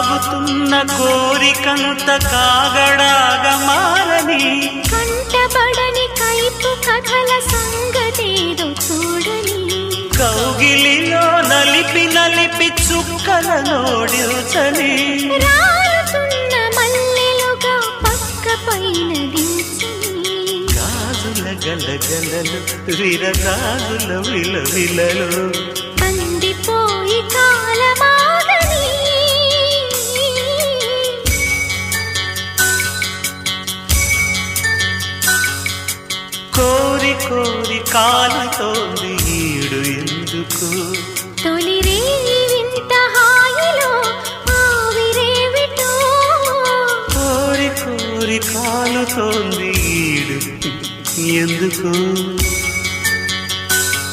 సాగుతున్న కోరికంత కాగడాగా మారని కంటబడని కైపు కథల సంగతేదో చూడని కౌగిలిలో నలిపి నలిపి చుక్కల నోడిల్చని రాలుతున్న మల్లెలుగా పక్క పైన దించని గాజుల గలగలలు విరగాజుల విలవిలలు అందిపోయి కాలమాగని కోరి కోరి కాలుతోంది ఈడు ఎందుకు తొలి రేయి వింత హాయిలో ఆవిరేవిటో కోరి కోరి కాలుతోంది ఈడు ఎందుకు